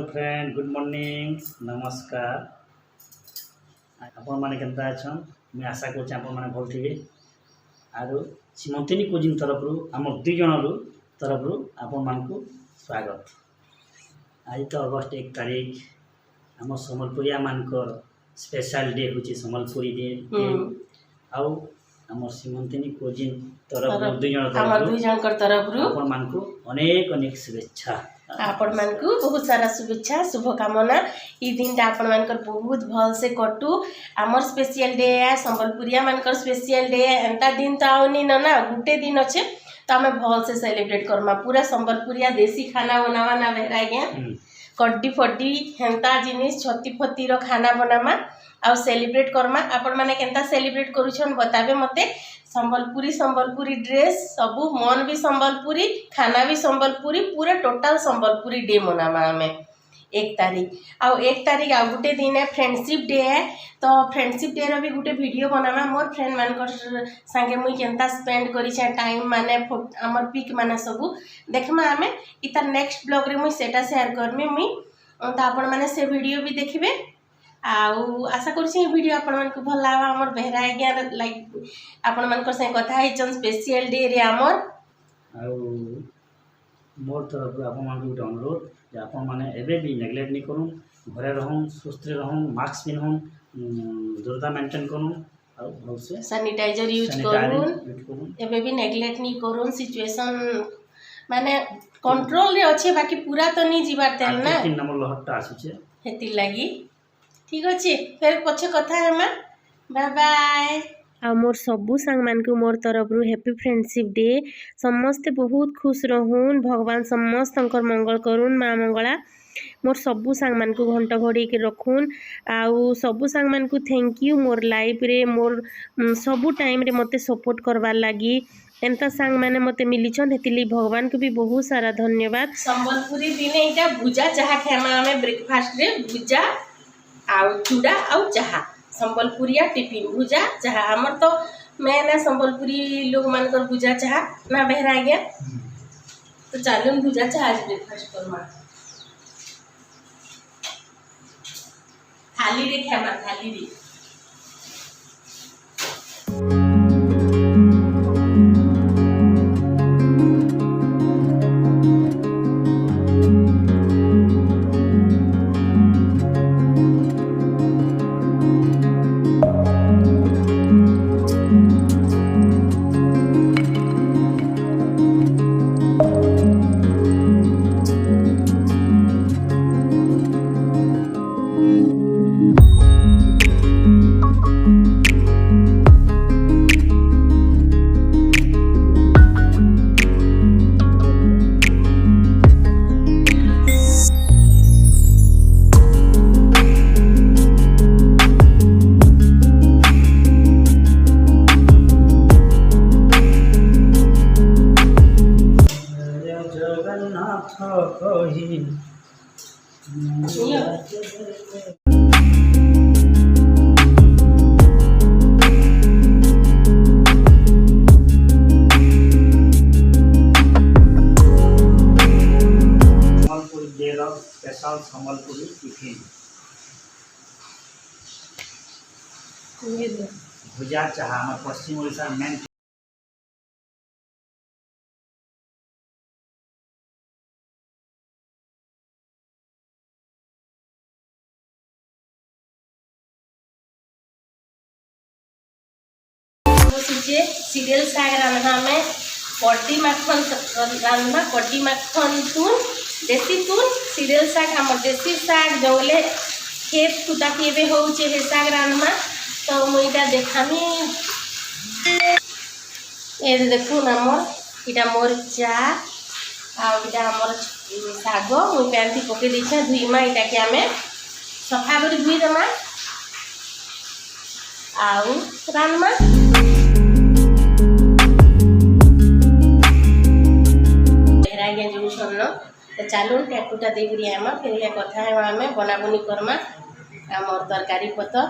Friend good morning नमस्कार। आपण मैंने केन्ता अच्छन मुझे आशा कर भल थे। आरो सीमंतिनी कोजिन तरफ आम दुई जन तरफ आपण मानक स्वागत। आज तो अगस्ट 1 तारीख आम सम्बलपुरिया मानकर स्पेशल डे हूँ सम्बलपुरी डे आउ आम सीमंतिनी कोजिन तरफ दुई जन तरफ आपण मानक अनेक अनेक शुभेच्छा। आपण मानकु बहुत सारा शुभेच्छा शुभकामना। ई दिन आपण मानकर बहुत भल से कटू। आमर स्पेशल डे है संबलपुरिया मानकर स्पेशल डे एंता दिन तो आउनी न ना गुटे दिन अच्छे तो आम भल से सेलिब्रेट करमा। पूरा संबलपुरिया देसी खाना बनावा ना बेहरा गया कड्डी फड्डी हेन्ता जिनिस छती फती रो खाना बनामा आ सेलिब्रेट करमा। आपण माने केन्ता सेलिब्रेट करूछन बताबे मते। संबलपुरी ड्रेस सबू मन भी संबलपुरी खाना भी संबलपुरी पूरा टोटल संबलपुरी डे मनामा आमे 1 तारीख। आ 1 तारीख आ गुटे दिन है फ्रेंडशिप डे है तो फ्रेंडशिप डे रो भी गुटे वीडियो बनामा मोर फ्रेंड मानकर संगे मुई केन्ता स्पेंड करी छे टाइम माने हमर पिक माने सबू देखमा आमे इता नेक्स्ट ब्लॉग रे मुई सेटा शेयर करमी मुई तो आपण माने से वीडियो भी देखिबे। आउ आशा करुँच वीडियो आपण मानक भल लगा। आमर बेहरा आज्ञा लाइक आपण मानकर से कथा हेचन स्पेशल डे रे आमर आउ मोर तरफ आपण मानक गोटे अनुरोध जे आपण माने एबे भी नेग्लेक्ट नहीं करूँ घरे रहूँ सुस्थ रहूँ मास्क पिन्हूँ दूरता मेंटेन करूँ आउ भल से सैनिटाइजर यूज करूँ एबे भी नेग्लेक्ट नहीं करूँ। सिचुएशन माने कंट्रोल रे अच्छे बाकी पूरा तो नहीं जीवार तेल ना 3 नंबर लहरटा आसुचे हेति लागी ठीक अच्छे फिर पछे कथा है मां बाय बाय। आ मोर सबू सांग मान को मोर तरफ रु हैप्पी फ्रेंडशिप डे समस्ते बहुत खुश रहून भगवान समस्त मंगल करूँ माँ मंगला मोर सबू सांग मान को घंट घोड़ी के रखून। आउ सबू सांग मान को थैंक यू मोर लाइफ रे मोर सबू टाइम रे मते सपोर्ट करवार लगी एंता सांग माने मते मिलीछन हेतिली भगवान को भी बहुत सारा धन्यवाद। संबलपुरी दिने इटा भुजा चाहा खामा हमें ब्रेकफास्ट रे भुजा आउ चूड़ा आउ चाहा संबलपुरिया टिफिन भुजा चाहा हमर तो मैंने संबलपुरी लोग मानकर भुजा चाहा ना बहरा गया तो चालून भुजा चाहा आज ब्रेकफास्ट करमा थाली रे खामा थाली रे कही Sambalpuri day special Sambalpuri tiffin भुजा चाहा पश्चिम ओडिशा मेन सीरियल साग रांधा में कड्डी माखन रांधा कड्डी माखन तुन देसी तुन सीरियल साग हम देसी साग जंगले खेत खुदा के होचे हे साग रांधमा तो मुईटा देखामी ए देखु हमर इटा मोर चा आ इटा हमर साग मुई पैंती पके देछा धुईमा इटा के हमें सफा करी धुई देमा आउ रांधमा तो चलो टैटूटा देकरी आमा फिर कथा आम बनाबुनी करमा आम तरकारी पतर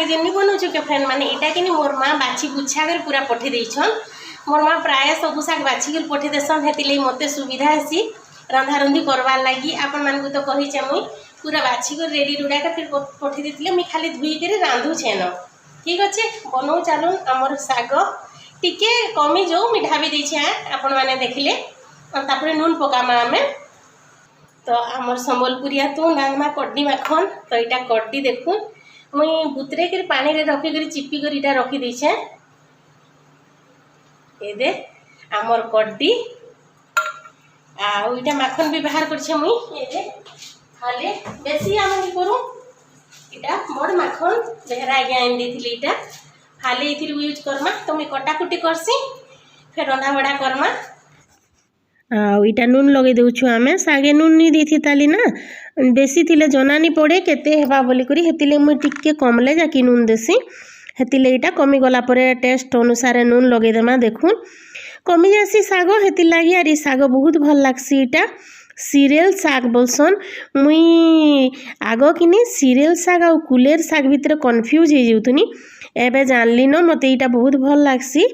लगे जेन बनाऊँ के फ्रेंड मैंने इटा कि मोर माँ बाछी गुच्छा कर पूरा पठे देछन। मोर माँ प्राय सब शाग बाछी कर पठे देसन, हेतिले मते सुविधा हेसी रंधा रंधी करवार लगी। आपण मानकु तो कहिचे मुई पूरा बाछी कर रेडी रुड़ा कर फिर पठे देतिले, मुई खाली धुई कर रांधु छेन। ठीक अच्छे बनाऊ चलून आमर शाग टिके कमी जो मिठा भी देछे आपण माने देखिले। तापरे नून पकामा आमे तो आमर संबलपुरिया तो रांधमा कड्डी माखन। तो इटा कड्डी देखुन मुई बुतरे कर पानी रे रखी कर चिपी कर इटा रखी देछे। ए दे आमर कड्डी आ इटा माखन भी बाहर करछे मुई। ए दे खाले बेसी आम कि करू इटा बड़ माखन बेहरा आज्ञा आन देथिले, इटा खाले इथिर यूज करमा। तो मुई कटाकुटी करसी फिर रंधा बड़ा करमा। इटा नून लगे देउछु आमे, सागे नून नहीं देथि ताली ना बेसी थिले जना नहीं पड़े केते हेबा बोली करी, हेतिले मुई टिके कमले जाकी नून देसी। हेतिले इटा कमी गला परे टेस्ट अनुसार नून लगे देमा। देखुन कमी जासी साग, हेति लागी आर साग बहुत भल लागसी। इटा सीरियल साग बोलसन। मुई आग किनी सीरियल साग आ कुलेर साग भितर कन्फ्यूज हो जाउतनी, एबे जानली न मते इटा बहुत भल लागसी।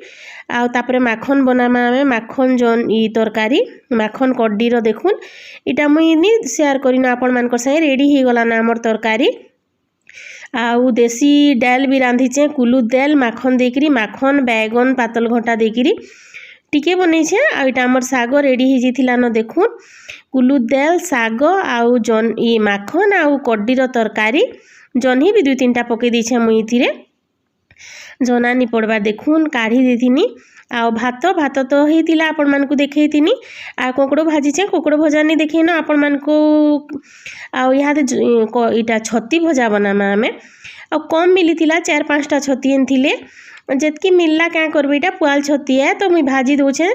आ तापरे माखन बनामा आमे माखन जन ई तरकारी माखन कड्डी रो देखुन इटा मुई नी शेयर करिन आपण मानकर संगे रेडी हे गला ना हमर तरकारी। आउ देसी डाल भी रांधिचे, कुलू दाल माखन देकरी माखन बैगन पातल घंटा देकरी टिके बनैछे। आ इटा हमर साग रेडी हे जिथिला न देखुन कुलू दाल साग आउ जन ई माखन आउ कड्डी रो तरकारी जन्ही भी 2-3टा पके देछे मुई इथिरे जना नहीं पड़वा। देखुन काढ़ी देथिनी आ भात तो होइतिला आपण मानकु देखैतिनी। आ कोकड़ो भाजीचे, कोकड़ो भजा नहीं देखैन आपण मानकु। आ इहादे इटा छती भजा बनामा आमे आ कम मिलीथिला 4-5टा छती एनथिले, जेतकी मिलला क्या करबे इटा पुआल छती है तो मुई भाजी दोछे।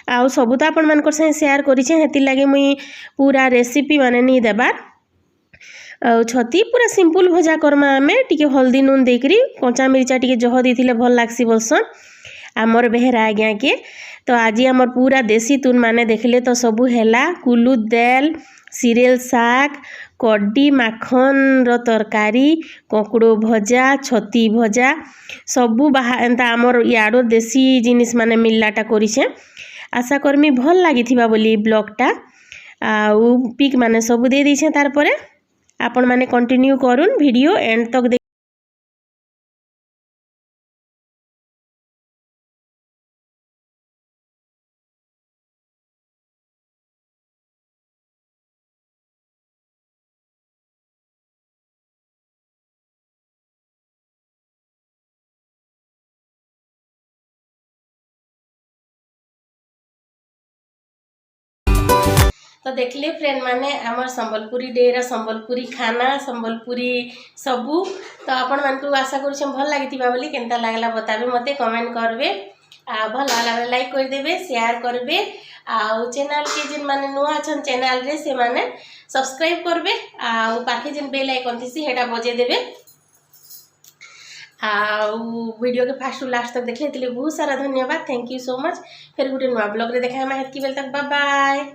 आ सब तो आपण मानकर से शेयर करिछे, हेति लागे मुई पूरा रेसिपी माने नहीं देबार। छती पूरा सिंपल भजा करमा आमे टिके हल्दी नून देकरी कंचा मिर्चा टिके जह देथिले भल लागसी बोलसन आमर बेहरा आज्ञा के। तो आज आमर पूरा देसी तुन माने देखले तो सबू हेला कुलू दाल सीरियल साग कड्डी माखन रो तरकारी कोकड़ो भजा छती भजा सबू बाहा एंता आमर याडो देसी जिनिस माने मिललाटा करिछे। आशा करमी भल लागिथिबा बोली ब्लॉगटा आउ पिक माने सबू दे दिछे। तार परे आपण माने कंटिन्यू करूँ वीडियो एंड तक। तो देखले फ्रेंड माने आमर संबलपुरी डेरा संबलपुरी खाना संबलपुरी सबू। तो आपण मानकु आशा करूँ भल लगी बोली केनता लागला बताबे मते कमेंट करबे। भल लागला लाइक कर देबे शेयर करबे। आउ चैनल के जिन माने नुआ अछन चैनल रे से माने सब्सक्राइब करबे। आउ पाखे जिन बेल आइकन थिसी हेटा बजे देबे। आउ वीडियो के फास्ट टू लास्ट तक देखले तिले बहुत सारा धन्यवाद। Thank you so much. फिर गुटे नुआ ब्लॉग रे देखाय मा हेतकी बेल तक बाय बाय।